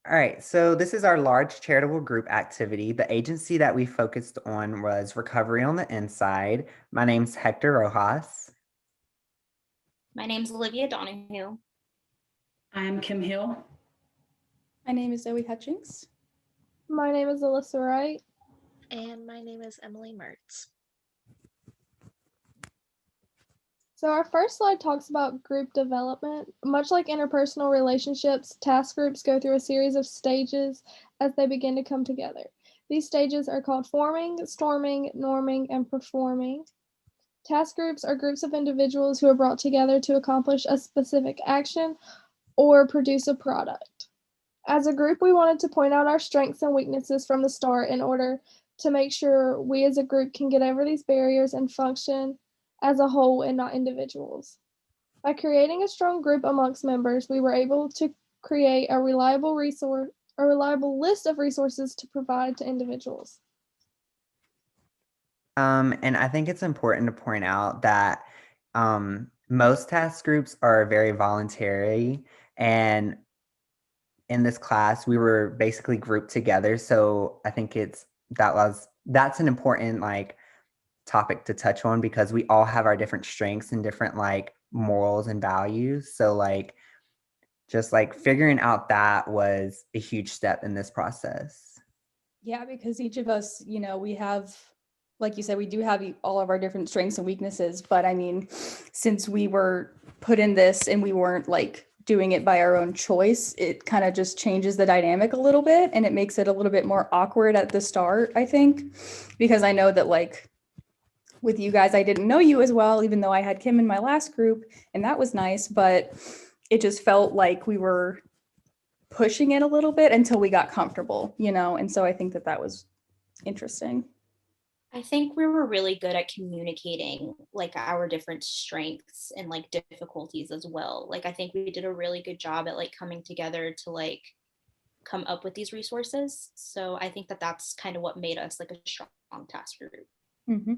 All right, so this is our large charitable group activity. The agency that we focused on was Recovery on the Inside. My name's Hector Rojas. My name's Olivia Donahue. I'm Kim Hill. My name is Zoe Hutchings. My name is Alyssa Wright. And my name is Emily Mertz. So our first slide talks about group development. Much like interpersonal relationships, task groups go through a series of stages as they begin to come together. These stages are called forming, storming, norming, and performing. Task groups are groups of individuals who are brought together to accomplish a specific action or produce a product. As a group, we wanted to point out our strengths and weaknesses from the start in order to make sure we as a group can get over these barriers and function as a whole and not individuals. By creating a strong group amongst members, we were able to create a reliable list of resources to provide to individuals. And I think it's important to point out that most task groups are very voluntary, and in this class we were basically grouped together. So I think that's an important topic to touch on because we all have our different strengths and different morals and values. So just figuring out that was a huge step in this process. Yeah, because each of us, we have, like you said, we do have all of our different strengths and weaknesses. But I mean, since we were put in this and we weren't doing it by our own choice, it kind of just changes the dynamic a little bit, and it makes it a little bit more awkward at the start, I think, because I know that with you guys, I didn't know you as well, even though I had Kim in my last group, and that was nice, but it just felt like we were pushing it a little bit until we got comfortable, and so I think that was interesting. I think we were really good at communicating our different strengths and difficulties as well. I think we did a really good job at coming together to come up with these resources. So I think that that's kind of what made us a strong task group. Mm-hmm.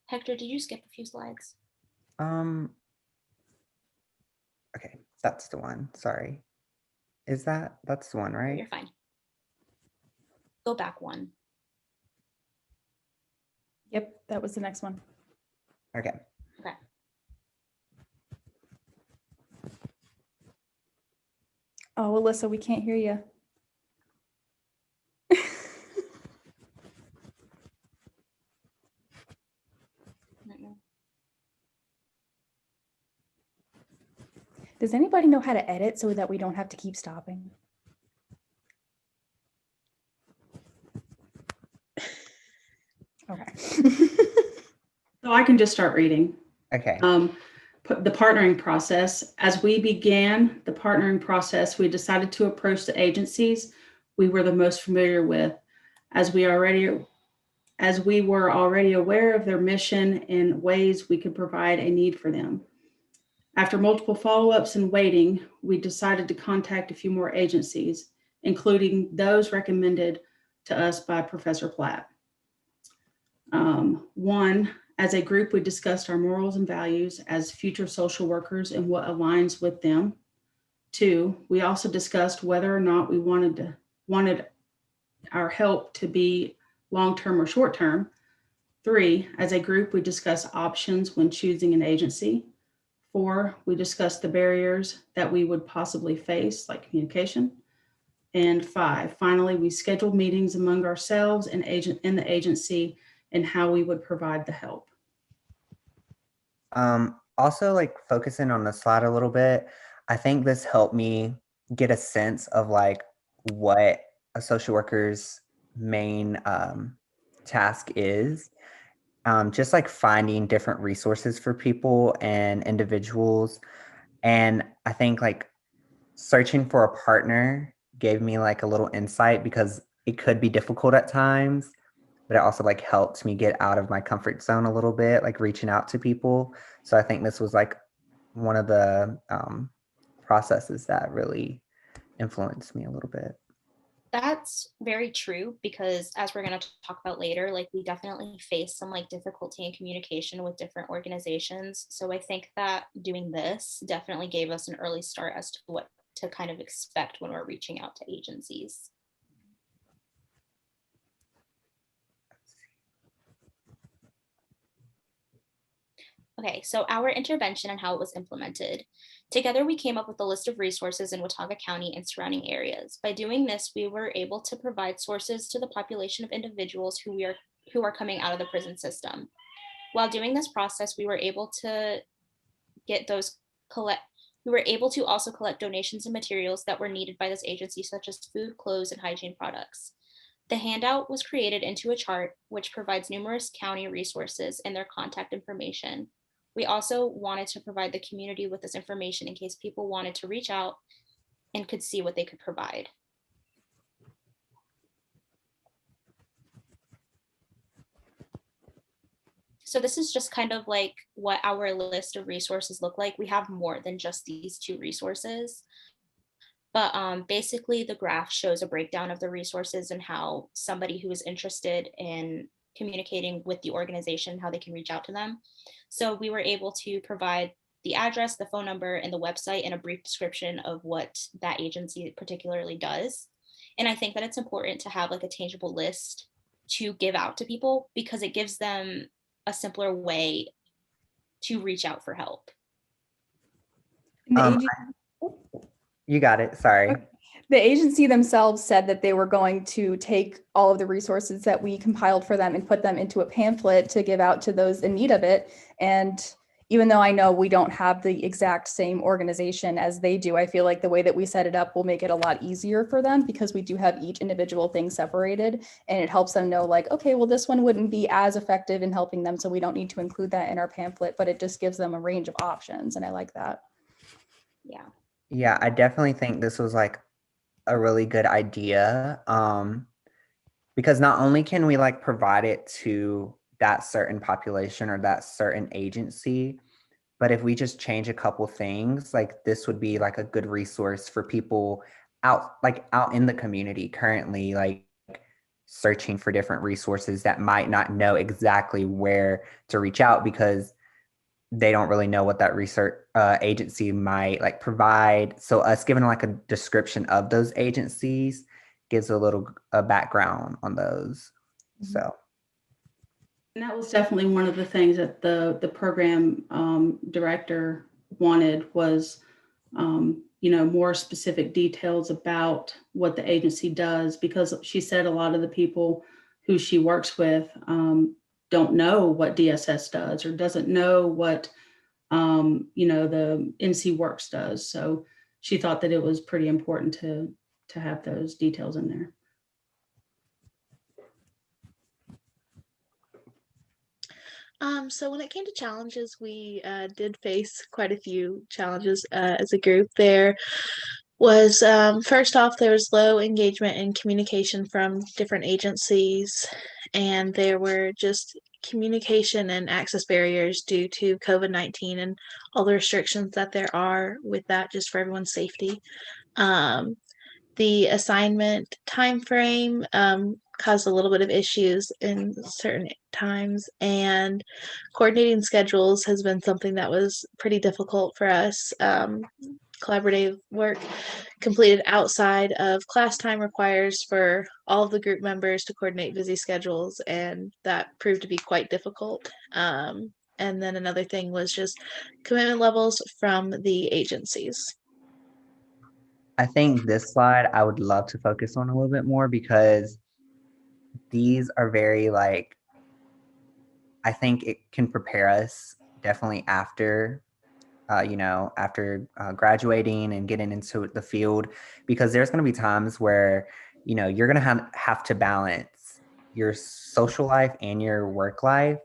Hector, did you skip a few slides? Okay, that's the one. Sorry. That's the one, right? You're fine. Go back one. Yep, that was the next one. Okay. Okay. Oh, Alyssa, we can't hear you. Does anybody know how to edit so that we don't have to keep stopping? Okay. So I can just start reading. Okay. The partnering process. As we began the partnering process, we decided to approach the agencies we were the most familiar with, as we were already aware of their mission and ways we could provide a need for them. After multiple follow-ups and waiting, we decided to contact a few more agencies, including those recommended to us by Professor Platt. One, as a group, we discussed our morals and values as future social workers and what aligns with them. Two, we also discussed whether or not we wanted our help to be long-term or short-term. Three, as a group, we discussed options when choosing an agency. Four, we discussed the barriers that we would possibly face, like communication. And five, finally, we scheduled meetings among ourselves and in the agency and how we would provide the help. Also, focusing on the slide a little bit, I think this helped me get a sense of what a social worker's main task is. Just finding different resources for people and individuals. And I think searching for a partner gave me a little insight because it could be difficult at times, but it also helped me get out of my comfort zone a little bit, reaching out to people. So I think this was one of the processes that really influenced me a little bit. That's very true because as we're going to talk about later, like we definitely face some like difficulty in communication with different organizations. So I think that doing this definitely gave us an early start as to what to kind of expect when we're reaching out to agencies. Okay, so our intervention and how it was implemented. Together, we came up with a list of resources in Watauga County and surrounding areas. By doing this, we were able to provide sources to the population of individuals who are coming out of the prison system. While doing this process, we were able to get those collect. We were able to also collect donations and materials that were needed by this agency, such as food, clothes, and hygiene products. The handout was created into a chart, which provides numerous county resources and their contact information. We also wanted to provide the community with this information in case people wanted to reach out and could see what they could provide. So this is just kind of like what our list of resources look like. We have more than just these 2 resources. But basically the graph shows a breakdown of the resources and how somebody who is interested in communicating with the organization, how they can reach out to them. So we were able to provide the address, the phone number, and the website, and a brief description of what that agency particularly does. And I think that it's important to have like a tangible list to give out to people because it gives them a simpler way to reach out for help. You got it. Sorry. Okay. The agency themselves said that they were going to take all of the resources that we compiled for them and put them into a pamphlet to give out to those in need of it. And even though I know we don't have the exact same organization as they do, I feel like the way that we set it up will make it a lot easier for them because we do have each individual thing separated, and it helps them know like, okay, well, this one wouldn't be as effective in helping them, so we don't need to include that in our pamphlet, but it just gives them a range of options, and I like that. Yeah. Yeah, I definitely think this was like a really good idea. Because not only can we like provide it to that certain population or that certain agency, but if we just change a couple things, like this would be like a good resource for people out in the community currently, like searching for different resources that might not know exactly where to reach out because they don't really know what that research agency might like provide. So us giving like a description of those agencies gives a little background on those. So. And that was definitely one of the things that the program director wanted was, more specific details about what the agency does, because she said a lot of the people who she works with don't know what DSS does or doesn't know what, the NC Works does. So she thought that it was pretty important to have those details in there. So when it came to challenges, we did face quite a few challenges as a group. There was, first off, there was low engagement and communication from different agencies, and there were just communication and access barriers due to COVID-19 and all the restrictions that there are with that, just for everyone's safety. The assignment time frame caused a little bit of issues in certain times, and coordinating schedules has been something that was pretty difficult for us. Collaborative work completed outside of class time requires for all of the group members to coordinate busy schedules, and that proved to be quite difficult. And then another thing was just commitment levels from the agencies. I think this slide I would love to focus on a little bit more because these are very like, I think it can prepare us definitely after, after graduating and getting into the field, because there's going to be times where, you're going to have to balance your social life and your work life.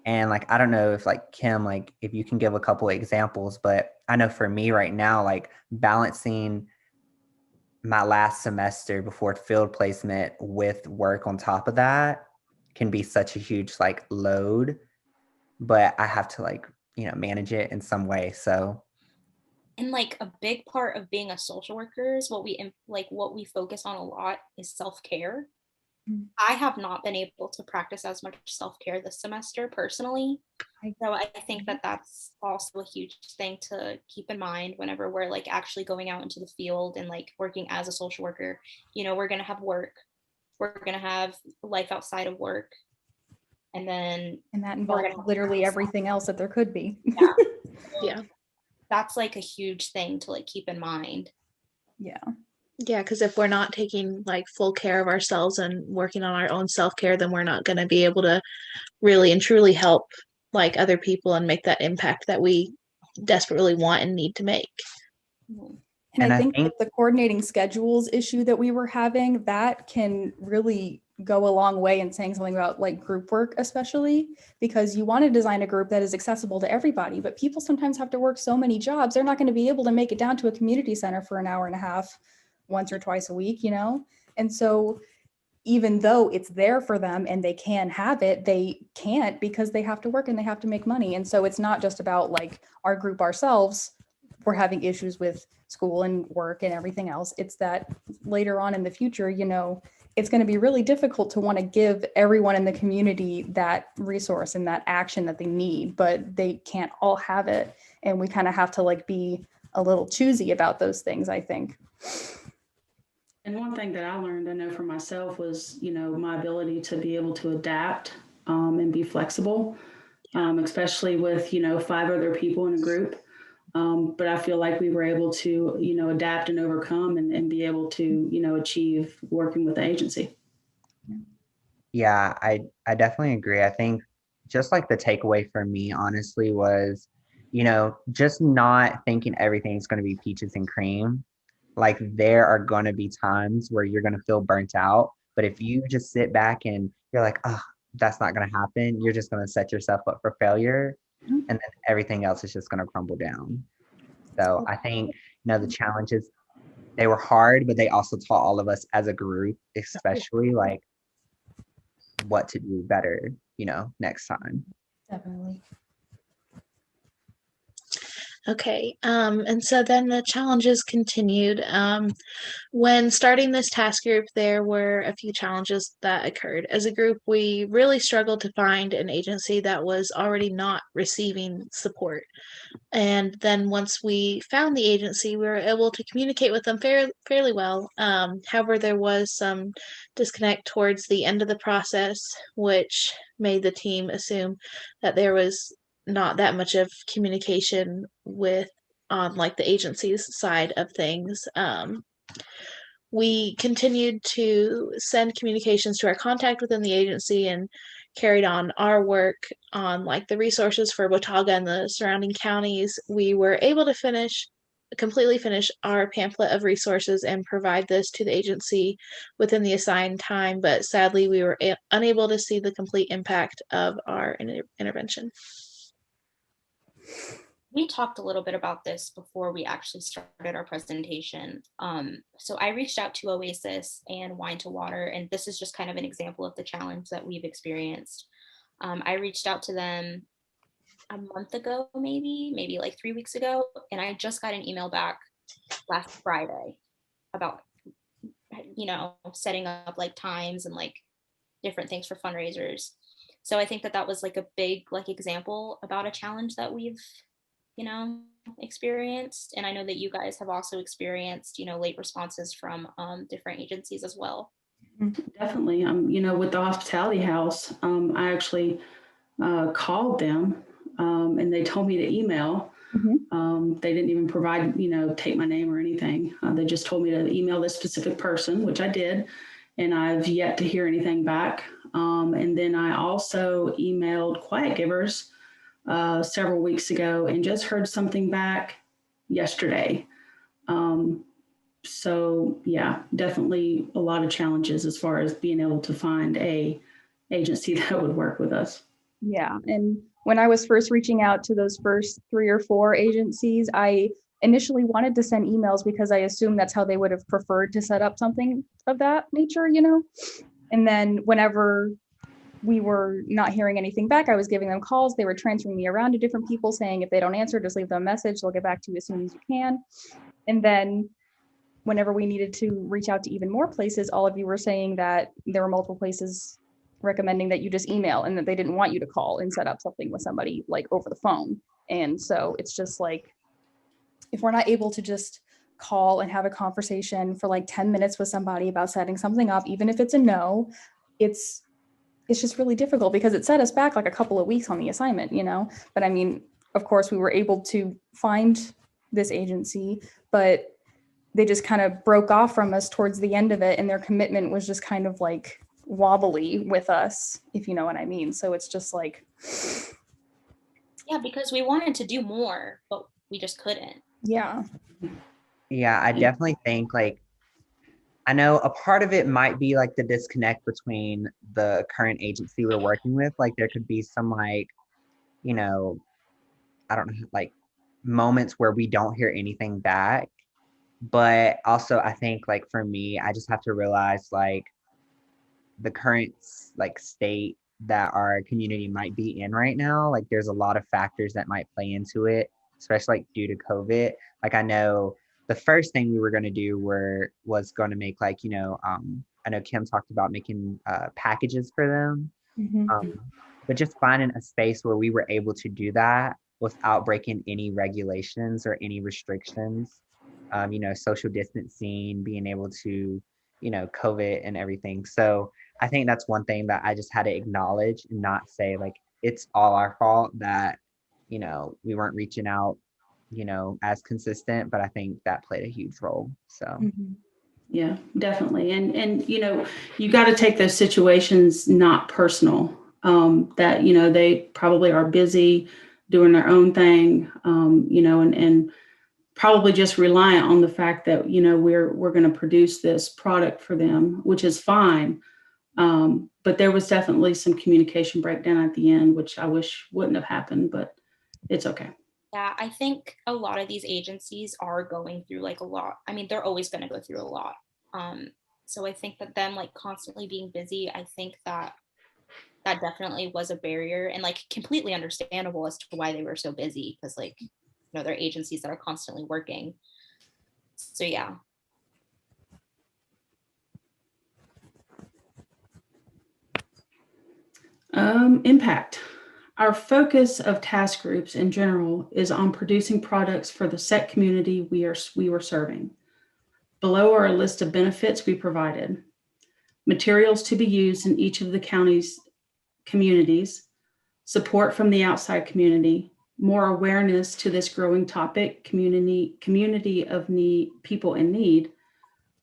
And like, I don't know if like Kim, like if you can give a couple of examples, but I know for me right now, like balancing my last semester before field placement with work on top of that can be such a huge like load, but I have to like, manage it in some way. So And like a big part of being a social worker is what we focus on a lot is self-care. I have not been able to practice as much self-care this semester personally. So I think that that's also a huge thing to keep in mind whenever we're like actually going out into the field and like working as a social worker. You know, we're going to have work, we're going to have life outside of work. And then And that we're involves gonna- literally everything else that there could be. Yeah. Yeah. That's like a huge thing to like keep in mind. Yeah. Yeah, because if we're not taking like full care of ourselves and working on our own self-care, then we're not going to be able to really and truly help like other people and make that impact that we desperately want and need to make. Mhm. And I think that the coordinating schedules issue that we were having, that can really go a long way in saying something about like group work, especially because you want to design a group that is accessible to everybody, but people sometimes have to work so many jobs, they're not going to be able to make it down to a community center for an hour and a half once or twice a week, you know? And so even though it's there for them and they can have it, they can't because they have to work and they have to make money. And so it's not just about like our group ourselves, we're having issues with school and work and everything else. It's that later on in the future, you know, it's going to be really difficult to want to give everyone in the community that resource and that action that they need, but they can't all have it. And we kind of have to like be a little choosy about those things, I think. And one thing that I learned, I know for myself, was, you know, my ability to be able to adapt and be flexible, especially with, you know, 5 other people in a group. But I feel like we were able to, you know, adapt and overcome and be able to, you know, achieve working with the agency. Yeah, I definitely agree. I think just like the takeaway for me, honestly, was, you know, just not thinking everything's going to be peaches and cream. Like there are going to be times where you're going to feel burnt out. But if you just sit back and you're like, oh, that's not going to happen, you're just going to set yourself up for failure. And then everything else is just going to crumble down. So I think, you know, the challenges, they were hard, but they also taught all of us as a group, especially like what to do better, you know, next time. Definitely. Okay, and so then the challenges continued. When starting this task group, there were a few challenges that occurred. As a group, we really struggled to find an agency that was already not receiving support. And then once we found the agency, we were able to communicate with them fairly well. However, there was some disconnect towards the end of the process, which made the team assume that there was not that much of communication with on like the agency's side of things. We continued to send communications to our contact within the agency and carried on our work on like the resources for Watauga and the surrounding counties. We were able to completely finish our pamphlet of resources and provide this to the agency within the assigned time, but sadly we were unable to see the complete impact of our intervention. We talked a little bit about this before we actually started our presentation. So I reached out to Oasis and Wine to Water, and this is just kind of an example of the challenge that we've experienced. I reached out to them a month ago, maybe like 3 weeks ago, and I just got an email back last Friday about, you know, setting up like times and like different things for fundraisers. So I think that was like a big like example about a challenge that we've, you know, experienced. And I know that you guys have also experienced, you know, late responses from different agencies as well. Definitely. You know, with the hospitality house, I actually called them and they told me to email. They didn't even provide, you know, take my name or anything. They just told me to email this specific person, which I did. And I've yet to hear anything back. And then I also emailed Quiet Givers several weeks ago and just heard something back yesterday. So yeah, definitely a lot of challenges as far as being able to find a agency that would work with us. Yeah. And when I was first reaching out to those first 3 or 4 agencies, I initially wanted to send emails because I assumed that's how they would have preferred to set up something of that nature, you know? And then whenever we were not hearing anything back. I was giving them calls. They were transferring me around to different people saying, if they don't answer, just leave them a message. They'll get back to you as soon as you can. And then whenever we needed to reach out to even more places, all of you were saying that there were multiple places recommending that you just email and that they didn't want you to call and set up something with somebody like over the phone. And so it's just like, if we're not able to just call and have a conversation for like 10 minutes with somebody about setting something up, even if it's a no, it's just really difficult because it set us back like a couple of weeks on the assignment, you know? But I mean, of course, we were able to find this agency, but they just kind of broke off from us towards the end of it. And their commitment was just kind of like wobbly with us, if you know what I mean. So it's just like. Yeah, because we wanted to do more, but we just couldn't. Yeah. Yeah, I definitely think like, I know a part of it might be like the disconnect between the current agency we're working with. Like there could be some like, you know, I don't know, like moments where we don't hear anything back. But also I think like for me, I just have to realize like the current like state that our community might be in right now, like there's a lot of factors that might play into it, especially like due to COVID. Like I know the first thing we were going to do was going to make like, you know, I know Kim talked about making packages for them. But just finding a space where we were able to do that without breaking any regulations or any restrictions, you know, social distancing, being able to, you know, COVID and everything. So I think that's one thing that I just had to acknowledge and not say like it's all our fault that, you know, we weren't reaching out, you know, as consistent, but I think that played a huge role. So Yeah, definitely. And you know, you got to take those situations not personal. That, you know, they probably are busy doing their own thing, you know, and probably just reliant on the fact that, you know, we're going to produce this product for them, which is fine. But there was definitely some communication breakdown at the end, which I wish wouldn't have happened, but it's okay. Yeah, I think a lot of these agencies are going through like a lot. I mean, they're always going to go through a lot. So I think that them like constantly being busy, I think that definitely was a barrier and like completely understandable as to why they were so busy because like, you know, they're agencies that are constantly working. So yeah. Impact. Our focus of task groups in general is on producing products for the set community we were serving. Below are a list of benefits we provided. Materials to be used in each of the county's communities, support from the outside community, more awareness to this growing topic, community of need, people in need,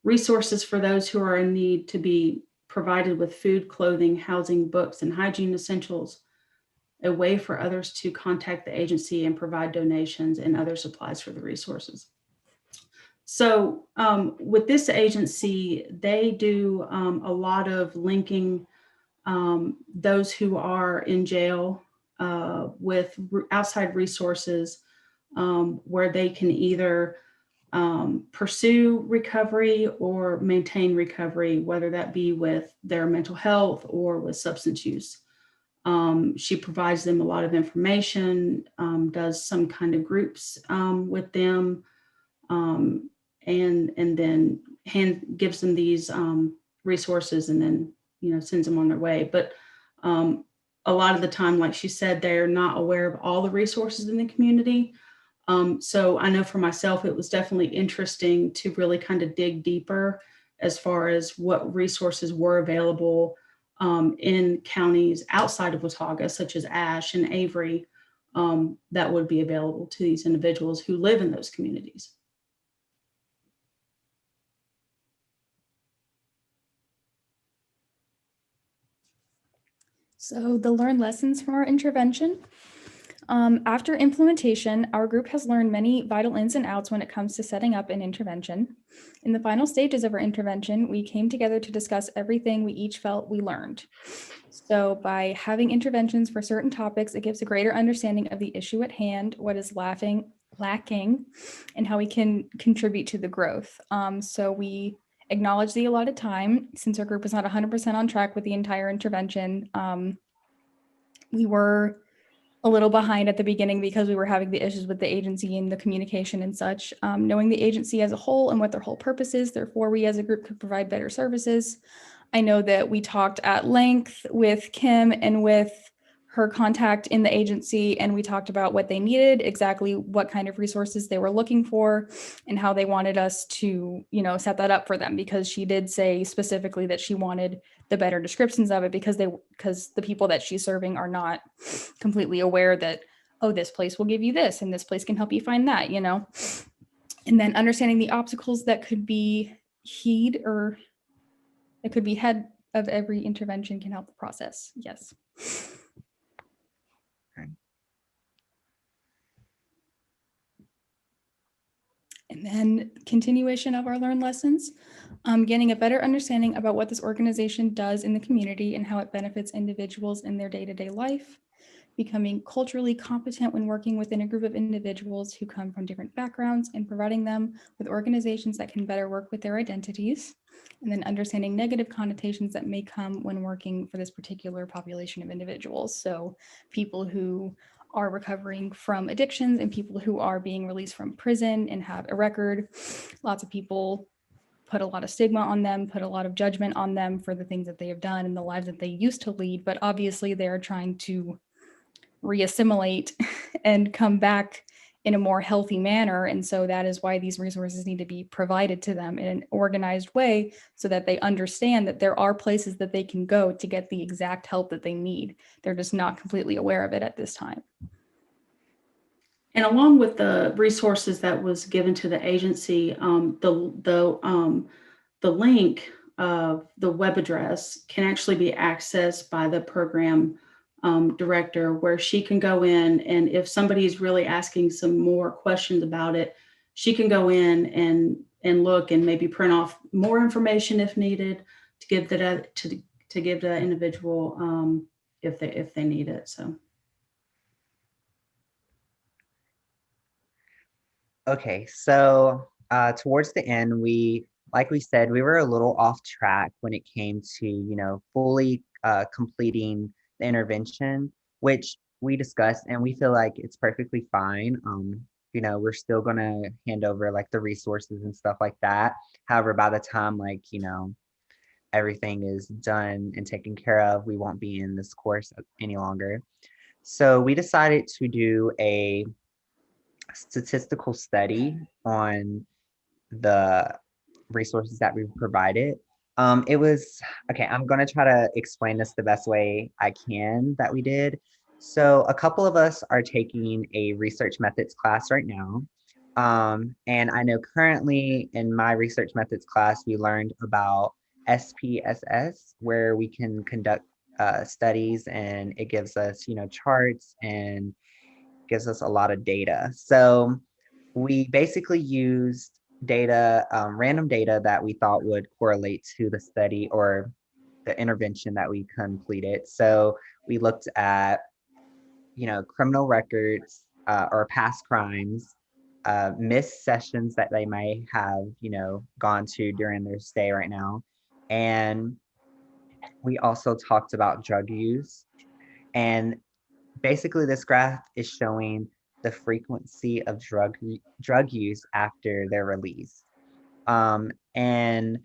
resources for those who are in need to be provided with food, clothing, housing, books, and hygiene essentials, a way for others to contact the agency and provide donations and other supplies for the resources. So with this agency, they do a lot of linking those who are in jail with outside resources where they can either pursue recovery or maintain recovery, whether that be with their mental health or with substance use. She provides them a lot of information, does some kind of groups with them, and then gives them these resources and then, you know, sends them on their way. But a lot of the time, like she said, they're not aware of all the resources in the community. So I know for myself, it was definitely interesting to really kind of dig deeper as far as what resources were available in counties outside of Watauga, such as Ashe and Avery, that would be available to these individuals who live in those communities. So the learned lessons from our intervention. After implementation, our group has learned many vital ins and outs when it comes to setting up an intervention. In the final stages of our intervention, we came together to discuss everything we each felt we learned. So by having interventions for certain topics, it gives a greater understanding of the issue at hand, what is lacking, and how we can contribute to the growth. So we acknowledge the allotted time. Since our group was not 100% on track with the entire intervention, we were a little behind at the beginning because we were having the issues with the agency and the communication and such. Knowing the agency as a whole and what their whole purpose is, therefore we as a group could provide better services. I know that we talked at length with Kim and with her contact in the agency, and we talked about what they needed, exactly what kind of resources they were looking for, and how they wanted us to, set that up for them, because she did say specifically that she wanted the better descriptions of it because the people that she's serving are not completely aware that, oh, this place will give you this and this place can help you find that, And then understanding the obstacles that could be head of every intervention can help the process. Yes. Okay. And then continuation of our learned lessons, getting a better understanding about what this organization does in the community and how it benefits individuals in their day-to-day life, becoming culturally competent when working within a group of individuals who come from different backgrounds and providing them with organizations that can better work with their identities, and then understanding negative connotations that may come when working for this particular population of individuals. So people who are recovering from addictions and people who are being released from prison and have a record. Lots of people put a lot of stigma on them, put a lot of judgment on them for the things that they have done and the lives that they used to lead, but obviously they're trying to reassimilate and come back in a more healthy manner. And so that is why these resources need to be provided to them in an organized way so that they understand that there are places that they can go to get the exact help that they need. They're just not completely aware of it at this time. And along with the resources that was given to the agency, the link of the web address can actually be accessed by the program director, where she can go in, and if somebody is really asking some more questions about it, she can go in and look and maybe print off more information if needed to give that to give the individual if they need it. So. Okay, so towards the end, like we said, we were a little off track when it came to, fully completing the intervention, which we discussed, and we feel like it's perfectly fine. We're still gonna hand over like the resources and stuff like that. However, by the time everything is done and taken care of, we won't be in this course any longer. So we decided to do a statistical study on the resources that we provided. It was okay. I'm going to try to explain this the best way I can that we did. So a couple of us are taking a research methods class right now. And I know currently in my research methods class, we learned about SPSS, where we can conduct studies, and it gives us, charts and gives us a lot of data. So we basically used data, random data that we thought would correlate to the study or the intervention that we completed. So we looked at, criminal records or past crimes, missed sessions that they may have, gone to during their stay right now. And we also talked about drug use. And basically, this graph is showing the frequency of drug use after their release. And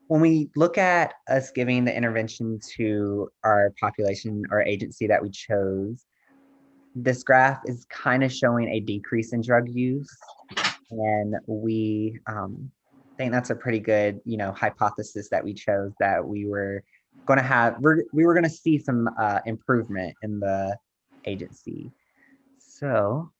when we look at us giving the intervention to our population or agency that we chose, this graph is kind of showing a decrease in drug use. And we think that's a pretty good, hypothesis that we chose, that we were going to see some improvement in the agency. So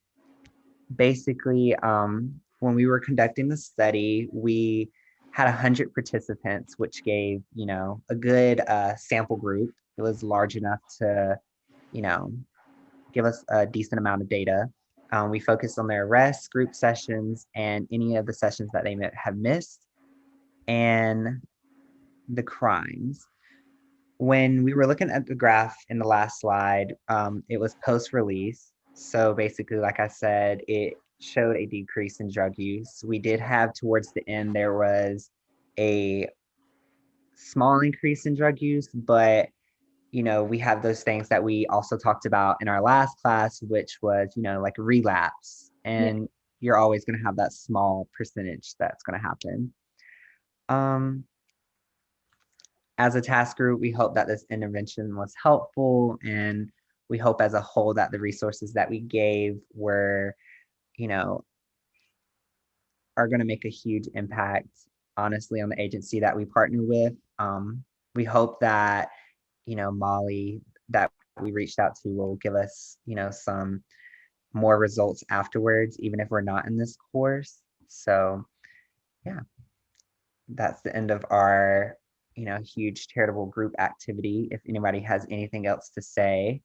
basically, when we were conducting the study, we had 100 participants, which gave, a good sample group. It was large enough to, give us a decent amount of data. We focused on their arrests, group sessions, and any of the sessions that they have missed, and the crimes. When we were looking at the graph in the last slide, it was post-release. So basically, like I said, it showed a decrease in drug use. We did have towards the end, there was a small increase in drug use, but we have those things that we also talked about in our last class, which was, like relapse. And you're always going to have that small percentage that's going to happen. As a task group, we hope that this intervention was helpful, and we hope as a whole that the resources that we gave were, are going to make a huge impact, honestly, on the agency that we partner with. We hope that, Molly, that we reached out to will give us, some more results afterwards, even if we're not in this course. So yeah, that's the end of our, huge charitable group activity. If anybody has anything else to say.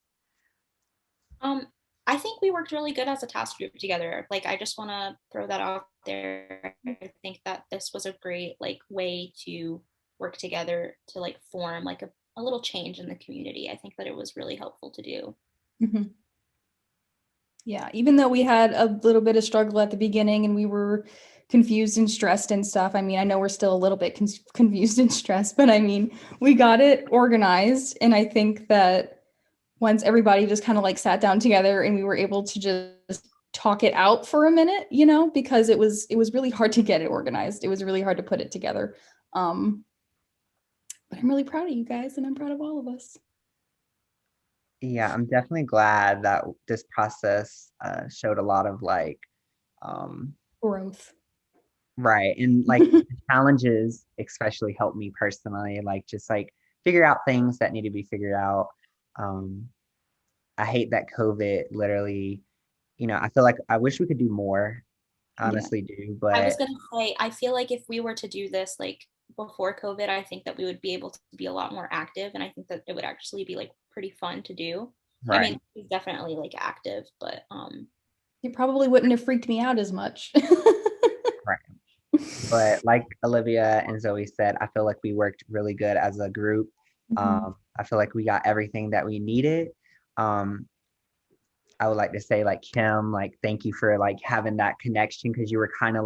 I think we worked really good as a task group together. Like, I just want to throw that out there. I think that this was a great way to work together to form a little change in the community. I think that it was really helpful to do. Mhm. Yeah, even though we had a little bit of struggle at the beginning and we were confused and stressed and stuff. I mean, I know we're still a little bit confused and stressed, but I mean, we got it organized. And I think that once everybody just kind of sat down together and we were able to just talk it out for a minute, because it was really hard to get it organized. It was really hard to put it together. But I'm really proud of you guys, and I'm proud of all of us. Yeah, I'm definitely glad that this process showed a lot of Growth. right. And the challenges especially helped me personally, just figure out things that need to be figured out. I hate that COVID literally, I feel like I wish we could do more, honestly do, I was but gonna say, I feel like if we were to do this before COVID, I think that we would be able to be a lot more active, and I think that it would actually be pretty fun to do. I mean, right. it's definitely active, but It probably wouldn't have freaked me out as much. Right. But like Olivia and Zoe said, I feel like we worked really good as a group. Mhm. I feel like we got everything that we needed. Um, I would like to say, Kim, thank you for having that connection, because you were kind of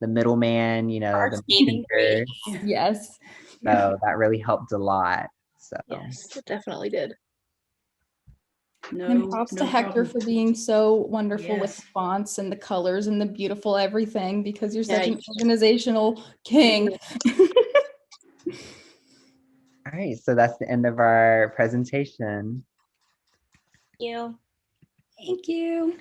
the middleman, our the saving messenger. grace. Yes. So that really helped a lot. So Yes, it definitely did. And props to Hector problem. for being so wonderful with Yes. the fonts and the colors and the beautiful everything, because you're such an Yeah. organizational king. all right, so that's the end of our presentation. You. Thank you.